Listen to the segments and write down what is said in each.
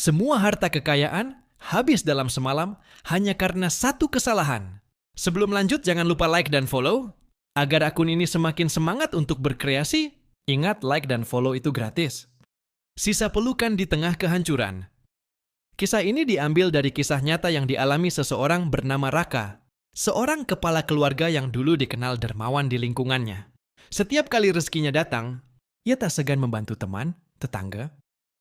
Semua harta kekayaan habis dalam semalam hanya karena satu kesalahan. Sebelum lanjut, jangan lupa like dan follow. Agar akun ini semakin semangat untuk berkreasi, ingat like dan follow itu gratis. Sisa pelukan di tengah kehancuran. Kisah ini diambil dari kisah nyata yang dialami seseorang bernama Raka. Seorang kepala keluarga yang dulu dikenal dermawan di lingkungannya. Setiap kali rezekinya datang, ia tak segan membantu teman, tetangga,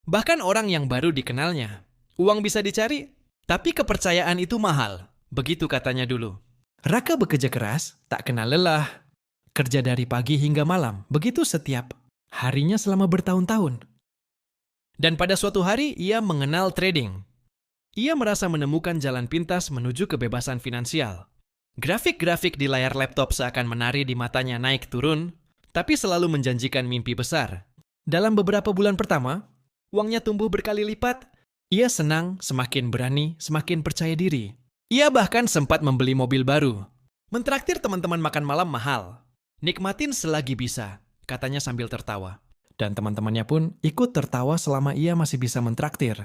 bahkan orang yang baru dikenalnya. Uang bisa dicari, tapi kepercayaan itu mahal. Begitu katanya dulu. Raka bekerja keras, tak kenal lelah. Kerja dari pagi hingga malam, begitu setiap harinya selama bertahun-tahun. Dan pada suatu hari, ia mengenal trading. Ia merasa menemukan jalan pintas menuju kebebasan finansial. Grafik-grafik di layar laptop seakan menari di matanya naik turun, tapi selalu menjanjikan mimpi besar. Dalam beberapa bulan pertama, uangnya tumbuh berkali lipat. Ia senang, semakin berani, semakin percaya diri. Ia bahkan sempat membeli mobil baru. Mentraktir teman-teman makan malam mahal. Nikmatin selagi bisa, katanya sambil tertawa. Dan teman-temannya pun ikut tertawa selama ia masih bisa mentraktir.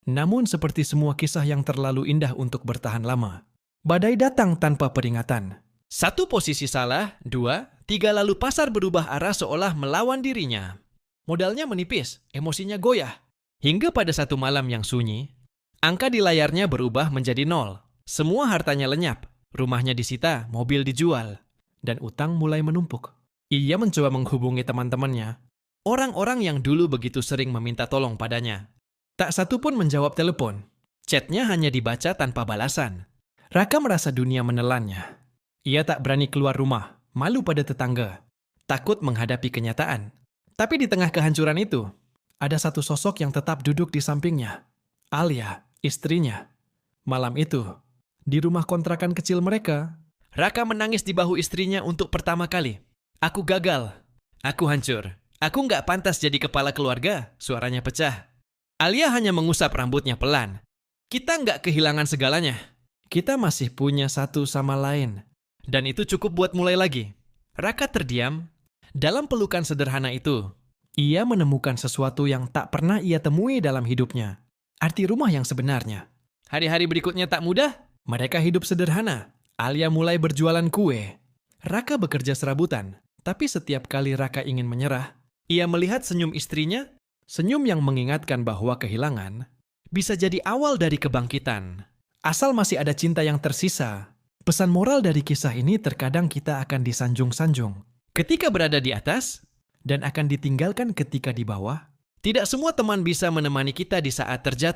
Namun seperti semua kisah yang terlalu indah untuk bertahan lama, badai datang tanpa peringatan. Satu posisi salah, dua, tiga lalu pasar berubah arah seolah melawan dirinya. Modalnya menipis, emosinya goyah. Hingga pada satu malam yang sunyi, angka di layarnya berubah menjadi 0. Semua hartanya lenyap, rumahnya disita, mobil dijual, dan utang mulai menumpuk. Ia mencoba menghubungi teman-temannya, orang-orang yang dulu begitu sering meminta tolong padanya. Tak satu pun menjawab telepon. Chatnya hanya dibaca tanpa balasan. Raka merasa dunia menelannya. Ia tak berani keluar rumah, malu pada tetangga, takut menghadapi kenyataan. Tapi di tengah kehancuran itu, ada satu sosok yang tetap duduk di sampingnya. Alia, istrinya. Malam itu, di rumah kontrakan kecil mereka, Raka menangis di bahu istrinya untuk pertama kali. Aku gagal. Aku hancur. Aku nggak pantas jadi kepala keluarga, suaranya pecah. Alia hanya mengusap rambutnya pelan. Kita nggak kehilangan segalanya. Kita masih punya satu sama lain. Dan itu cukup buat mulai lagi. Raka terdiam. Dalam pelukan sederhana itu, ia menemukan sesuatu yang tak pernah ia temui dalam hidupnya. Arti rumah yang sebenarnya. Hari-hari berikutnya tak mudah. Mereka hidup sederhana. Alia mulai berjualan kue. Raka bekerja serabutan. Tapi setiap kali Raka ingin menyerah, ia melihat senyum istrinya, senyum yang mengingatkan bahwa kehilangan bisa jadi awal dari kebangkitan. Asal masih ada cinta yang tersisa. Pesan moral dari kisah ini terkadang kita akan disanjung-sanjung ketika berada di atas dan akan ditinggalkan ketika di bawah. Tidak semua teman bisa menemani kita di saat terjatuh.